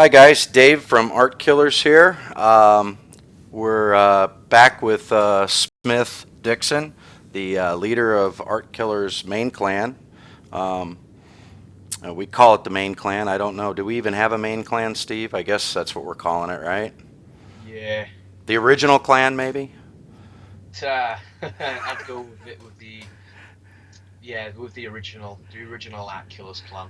Hi guys, Dave from ArtKillers here. We're back with SmithDixon, the leader of ArtKillers main clan. Um, we call it the main clan. I don't know. Do we even have a main clan, Steve? I guess that's what we're calling it, right? Yeah, The original clan, maybe? I'd go with it with the original ArtKillers clan.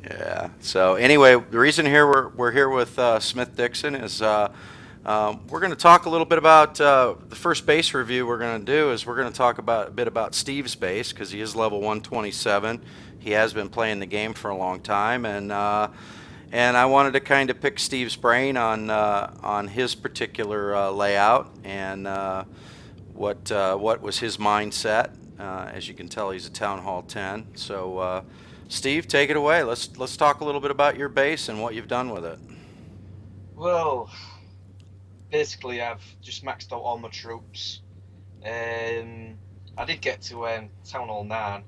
Yeah. So anyway, the reason here we're here with SmithDixon is we're going to talk a little bit about the first base review we're going to do is we're going to talk about a bit about Steve's base because he is level 127. He has been playing the game for a long time, and I wanted to kind of pick Steve's brain on his particular layout and what was his mindset. As you can tell, he's a Town Hall 10. So, Steve, take it away. Let's talk a little bit about your base and what you've done with it. Well, basically, I've just maxed out all my troops. Um, I did get to Town Hall 9,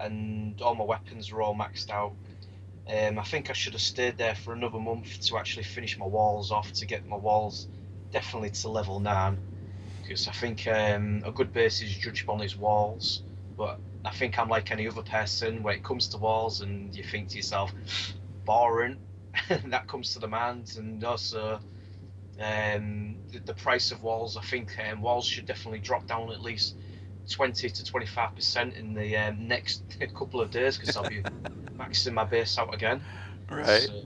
and all my weapons were all maxed out. I think I should have stayed there for another month to actually finish my walls off to get my walls definitely to level 9. Because I think a good base is judged on his walls. But I think I'm like any other person when it comes to walls, and you think to yourself, boring. That comes to the mind, and also the price of walls. I think walls should definitely drop down at least 20 to 25% in the next couple of days because I'll be maxing my base out again. Right. So,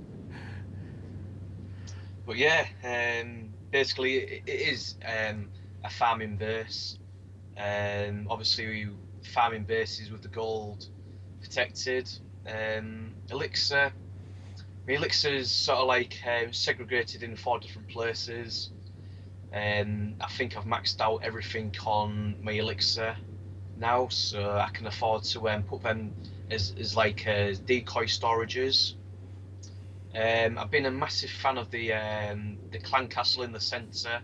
but yeah, basically it is a farming base. Obviously, farming bases with the gold protected. Elixir. Elixir is sort of like segregated in 4 different places. I think I've maxed out everything on my Elixir now, so I can afford to put them as like decoy storages. I've been a massive fan of the clan castle in the centre.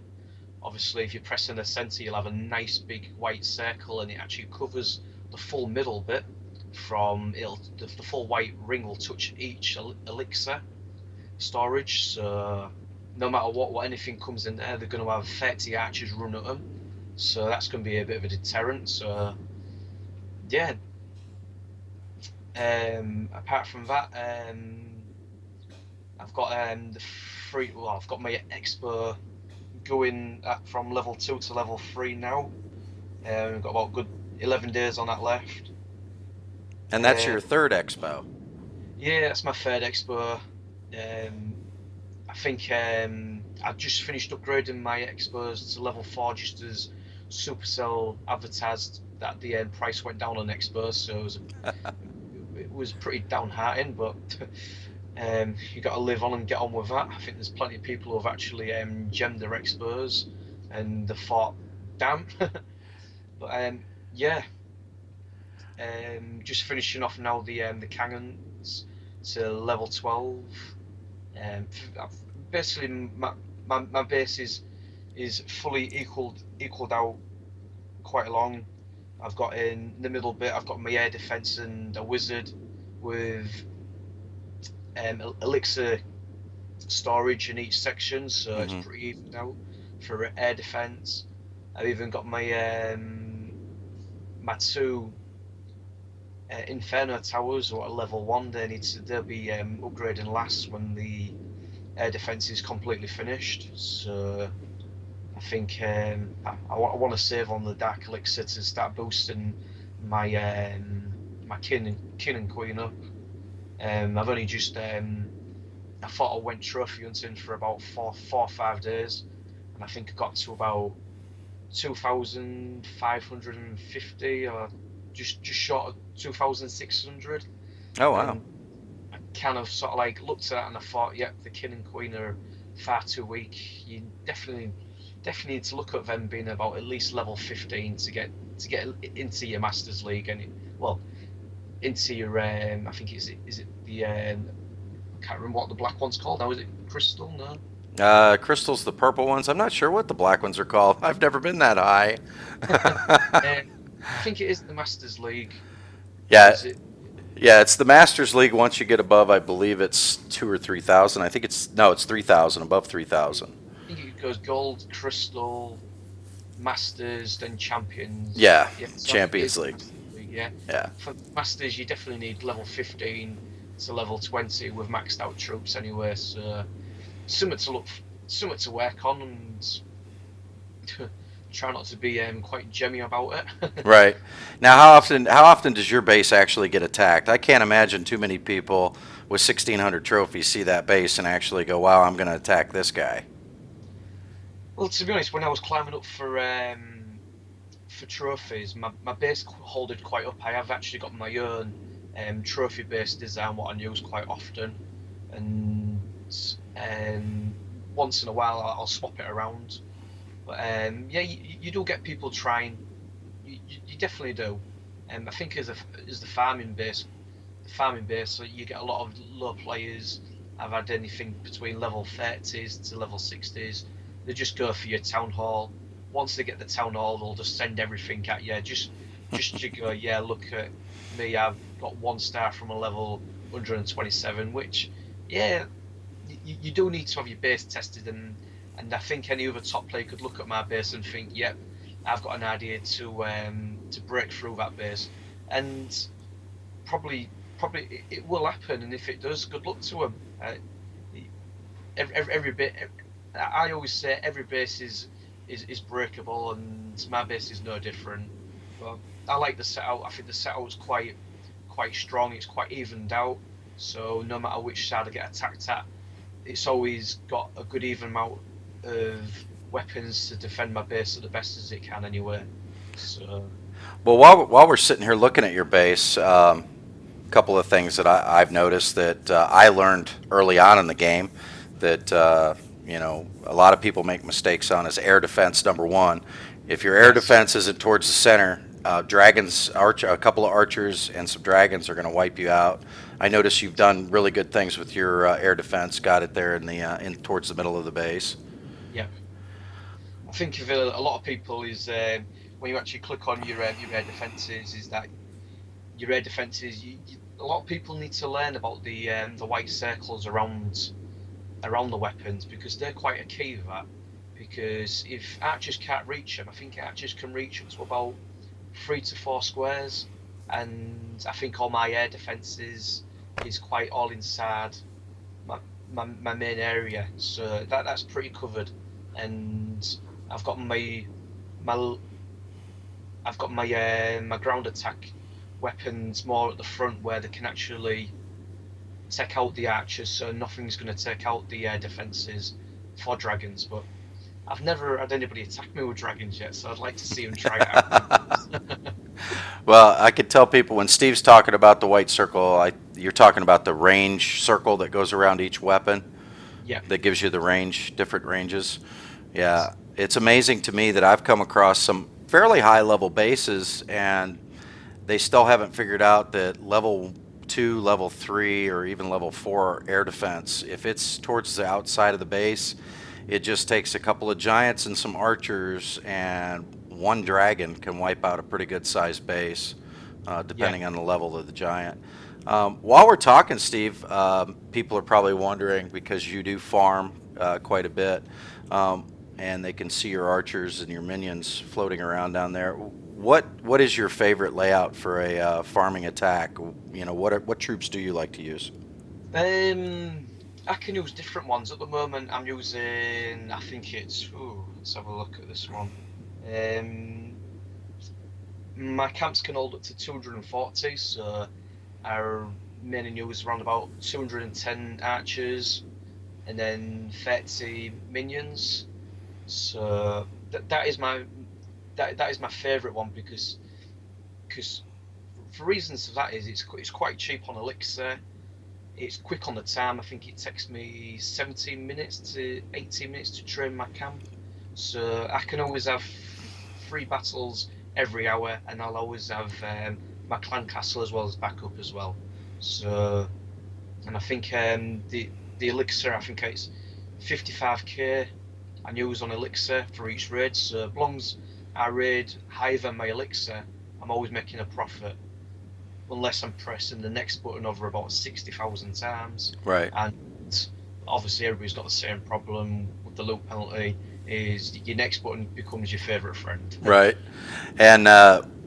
Obviously, if you press in the centre, you'll have a nice big white circle, and it actually covers the full middle bit. The full white ring will touch each elixir storage. So no matter what anything comes in there, they're going to have 30 archers run at them. So that's going to be a bit of a deterrent. So yeah. Apart from that, I've got the free. Well, I've got my expo going from level 2 to level 3 now. We've got about good 11 days on that left. And that's Uh, your third expo. yeah, that's my third expo. Um, I think I've just finished upgrading my expos to level 4 just as Supercell advertised that the price went down on expos, so it was pretty downhearted, but you got to live on and get on with that. I think there's plenty of people who have actually gemmed their expos and they thought, damn. But yeah, just finishing off now the cannons to level 12. Basically, my base is fully equaled out quite along. I've got in the middle bit. I've got my air defense and a wizard with elixir storage in each section, so it's Hmm. pretty evened out for air defense. I've even got my two Inferno towers who are level 1. They'll be upgrading last when the air defense is completely finished. So I think I want to save on the Dark Elixir to start boosting my king and queen up. I've only just I thought I went trophy hunting for about 4 or 5 days, and I think I got to about 2,550 or just short of 2,600, Oh wow. and I kind of sort of like looked at that and I thought, yep, the king and queen are far too weak. You definitely need to look at them being about at least level 15 to get into your Masters League and well into your I think is it the I can't remember what the black one's called now. Is it Crystal? No. Crystal's the purple ones. I'm not sure what the black ones are called. I've never been that high. I think it is the Masters League Yeah, because it Yeah, it's the Masters League. Once you get above, I believe it's 2 or 3 thousand. I think it's 3,000, above 3,000. I think it goes gold, crystal, masters, then champions. Yeah, Yeah, so I think it is Champions the League. Masters League, yeah. Yeah. For masters, you definitely need level 15 to level 20 with maxed out troops anyway. So something to look, something to work on, and try not to be quite gemmy about it. Right. Now, how often does your base actually get attacked? I can't imagine too many people with 1,600 trophies see that base and actually go, "Wow, I'm going to attack this guy." Well, to be honest, when I was climbing up for trophies, my base holded quite up. I have actually got my own trophy based design, what I use quite often, and once in a while I'll swap it around. But yeah, you do get people trying. You definitely do. I think as the farming base, so you get a lot of low players. I've had anything between level 30s to level 60s. They just go for your town hall. Once they get the town hall, they'll just send everything at you. Just to go, yeah, look at me. I've got 1 star from a level 127, which, yeah, you do need to have your base tested, and I think any other top player could look at my base and think, yep, I've got an idea to break through that base, and probably it will happen. And if it does, good luck to them. Every bit, I always say every base is breakable, and my base is no different. But I like the setup. I think the setup is quite strong. It's quite evened out. So no matter which side I get attacked at, it's always got a good even amount of weapons to defend my base at the best as it can anyway. So Well, while we're sitting here looking at your base, a couple of things that I've noticed that I learned early on in the game that a lot of people make mistakes on is air defense. Number one, if your air yes, defense isn't towards the center, a couple of archers and some dragons are going to wipe you out. I notice you've done really good things with your air defense. Got it there in towards the middle of the base. yeah. I think of a lot of people is when you actually click on your air defenses, is that your air defenses. A lot of people need to learn about the white circles around the weapons, because they're quite a key of that. Because if archers can't reach them, I think archers can reach up to about 3 to 4 squares, and I think all my air defenses is quite all inside my main area, so that's pretty covered. And I've got my my ground attack weapons more at the front, where they can actually take out the archers, so nothing's going to take out the air defenses for dragons. But I've never had anybody attack me with dragons yet, so I'd like to see them try it out. Well, I could tell people when Steve's talking about the white circle, you're talking about the range circle that goes around each weapon Yeah, that gives you the range, different ranges. Yeah, it's amazing to me that I've come across some fairly high level bases and they still haven't figured out that level 2, level 3, or even level 4 air defense, if it's towards the outside of the base, it just takes a couple of giants and some archers, and one dragon can wipe out a pretty good sized base, yeah. depending on the level of the giant. While we're talking, Steve, people are probably wondering, because you do farm quite a bit, and they can see your archers and your minions floating around down there. What is your favorite layout for a farming attack? What troops do you like to use? I can use different ones. At the moment, I'm using. I think it's. Ooh, let's have a look at this one. Um, my camps can hold up to 240, so our main use around about 210 archers, and then 30 minions. So that is my favourite one, because for reasons of that is it's quite cheap on Elixir. It's quick on the time. I think it takes me 17 minutes to 18 minutes to train my camp. So I can always have 3 battles every hour, and I'll always have my clan castle as well as backup as well. So, and I think the Elixir, I think it's 55k I use on Elixir for each raid. So as long as I raid higher than my Elixir, I'm always making a profit. unless I'm pressing the next button over about 60,000 times. Right. And obviously everybody's got the same problem with the loop penalty, is your next button becomes your favourite friend. Right. And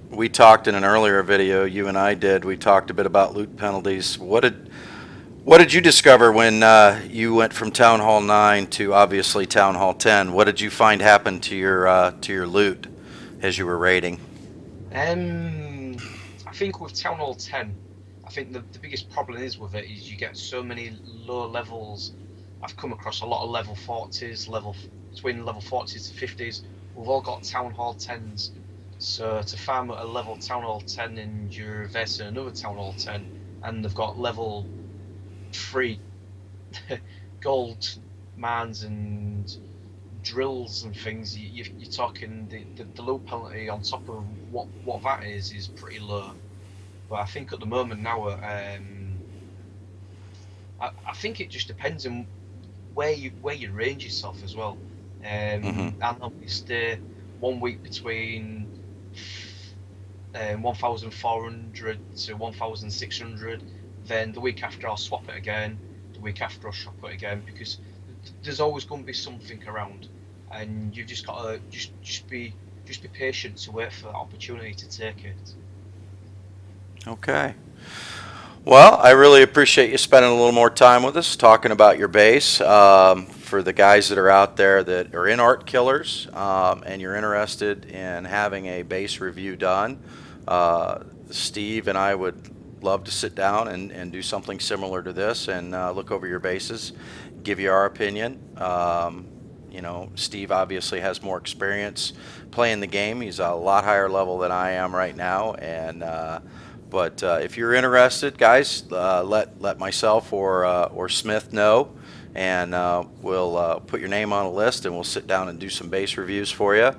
we talked in an earlier video, you and I did, we talked a bit about loot penalties. What did you discover when you went from Town Hall 9 to obviously Town Hall 10? What did you find happened to your loot as you were raiding? I think with Town Hall 10, I think the biggest problem is with it is you get so many low levels. I've come across a lot of level 40s, between level 40s to 50s. We've all got Town Hall 10s. So to farm at a level Town Hall 10 and you're versing another Town Hall 10, and they've got level 3 gold mines and drills and things, you're talking the low penalty on top of what that is pretty low. But I think at the moment now, I think it just depends on where you range yourself as well. Mm-hmm. And obviously 1 week between 1,400 to 1,600. Then the week after I'll swap it again. The week after I'll swap it again, because there's always going to be something around, and you've just got to just be patient to wait for that opportunity to take it. Okay. Well, I really appreciate you spending a little more time with us talking about your base. For the guys that are out there that are in ArtKillers and you're interested in having a base review done, Steve and I would love to sit down and do something similar to this and look over your bases, give you our opinion. You know, Steve obviously has more experience playing the game. He's a lot higher level than I am right now, and but if you're interested, guys, let myself or Smith know, and we'll put your name on a list, and we'll sit down and do some base reviews for you.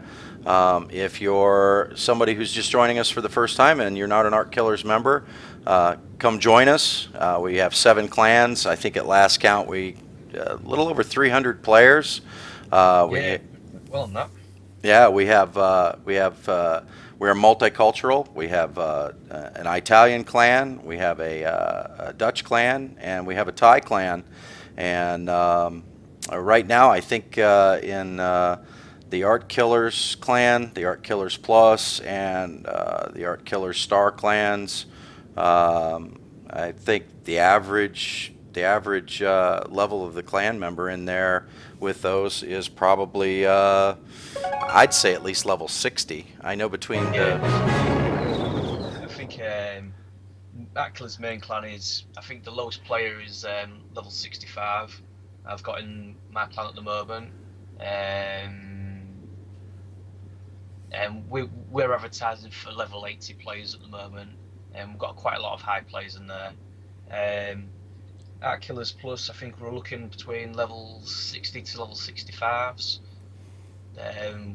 If you're somebody who's just joining us for the first time and you're not an ArtKillers member, come join us. We have 7 clans. I think at last count we a little over 300 players. Yeah, well, no. Yeah, we're multicultural. We have an Italian clan, we have a Dutch clan, and we have a Thai clan. And right now, I think in the ArtKillers clan, the ArtKillers Plus, and the ArtKillers Star clans, I think the average level of the clan member in there with those is probably I'd say at least level 60. I know between Yeah, I think ArtKillers main clan is, I think the lowest player is level 65. I've got in my clan at the moment. And we're advertising for level 80 players at the moment, and we've got quite a lot of high players in there. ArtKillers Plus, I think we're looking between level 60 to level 65s.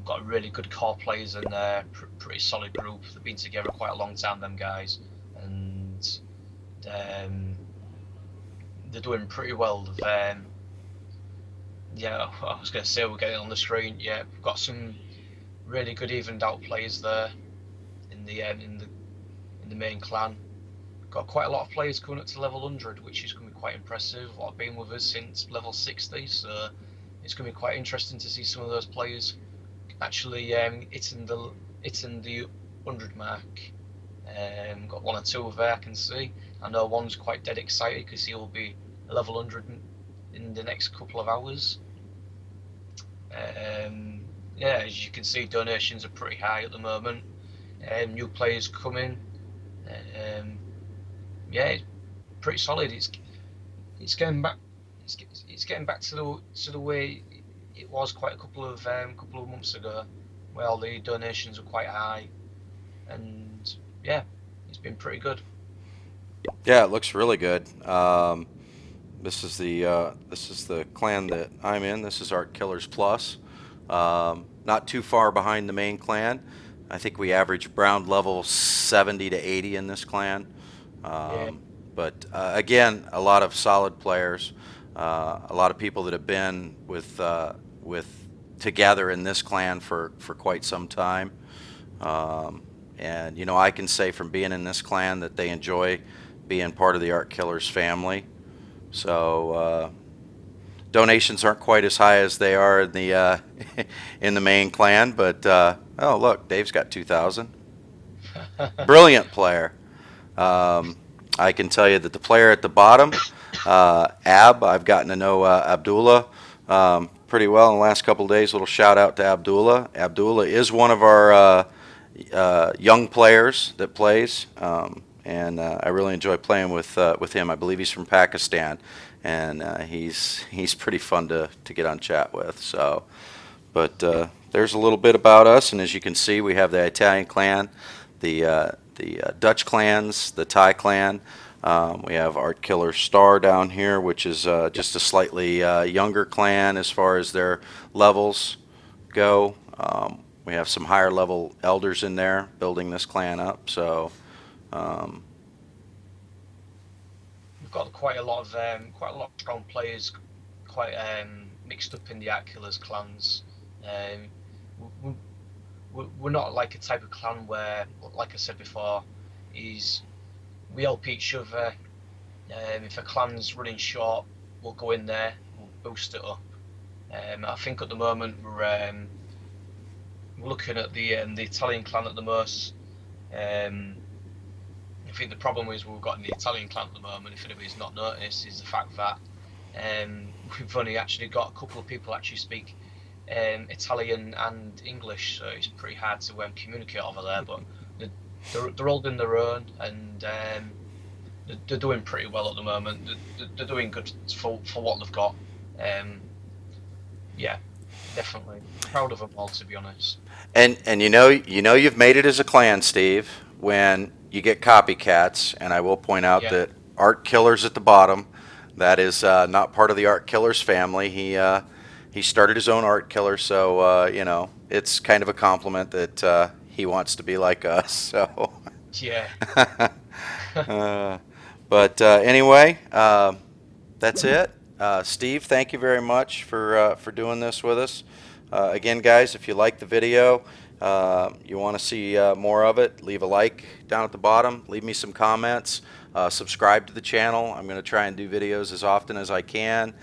Got really good core players in there, pretty solid group. They've been together quite a long time, them guys, and they're doing pretty well. Yeah, I was going to say we're getting on the screen. Yeah, we've got some really good evened out players there in the main clan. Got quite a lot of players coming up to level 100, which is going to be quite impressive. A lot have been with us since level 60, so it's going to be quite interesting to see some of those players actually hitting the 100 mark. Got 1 or 2 there I can see. I know one's quite dead excited because he will be level 100 in the next couple of hours. Yeah, as you can see, donations are pretty high at the moment. New players coming. Yeah, it's pretty solid. It's getting back. It's getting back to the way it was quite a couple of months ago, where all the donations were quite high, and yeah, it's been pretty good. Yeah, it looks really good. This is the clan that I'm in. This is ArtKillers Plus. Not too far behind the main clan. I think we average around level 70 to 80 in this clan. Yeah. But again, a lot of solid players, a lot of people that have been with together in this clan for quite some time, And you know, I can say from being in this clan that they enjoy being part of the ArtKillers family. So donations aren't quite as high as they are in the in the main clan, but oh look, Dave's got 2,000. Brilliant player. I can tell you that the player at the bottom, I've gotten to know Abdullah pretty well in the last couple of days. A little shout out to Abdullah. Abdullah is one of our young players that plays, and I really enjoy playing with him. I believe he's from Pakistan, and he's pretty fun to get on chat with. So, but there's a little bit about us, and as you can see, we have the Italian clan, the Dutch clans, the Thai clan. We have ArtKiller Star down here, which is just a slightly younger clan as far as their levels go. We have some higher level elders in there building this clan up. So we've got quite a lot of strong players, quite mixed up in the ArtKillers clans. We're not like a type of clan where, like I said before, we help each other. If a clan's running short, we'll go in there, we'll boost it up. I think at the moment we're looking at the Italian clan at the most. I think the problem is we've got in the Italian clan at the moment, if anybody's not noticed, is the fact that we've only actually got a couple of people actually speak Italian and English, so it's pretty hard to communicate over there. But they're holding their own, and they're doing pretty well at the moment. They're doing good for what they've got. Yeah, definitely proud of them all, to be honest. and you know you've made it as a clan, Steve, when you get copycats, and I will point out that ArtKillers at the bottom, that is not part of the ArtKillers family. He started his own ArtKiller, so you know, it's kind of a compliment that he wants to be like us. So yeah. But anyway, that's it. Steve, thank you very much for doing this with us. Again, guys, if you like the video, you want to see more of it, leave a like down at the bottom. Leave me some comments. Subscribe to the channel. I'm going to try and do videos as often as I can.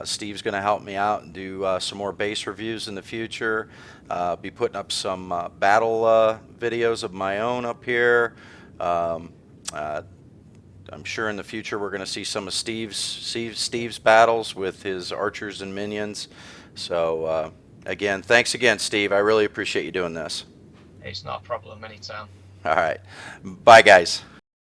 Steve's going to help me out and do some more base reviews in the future. Be putting up some battle videos of my own up here. I'm sure in the future we're going to see some of Steve's battles with his archers and minions. So again, thanks again, Steve. I really appreciate you doing this. It's not a problem anytime. All right. Bye, guys.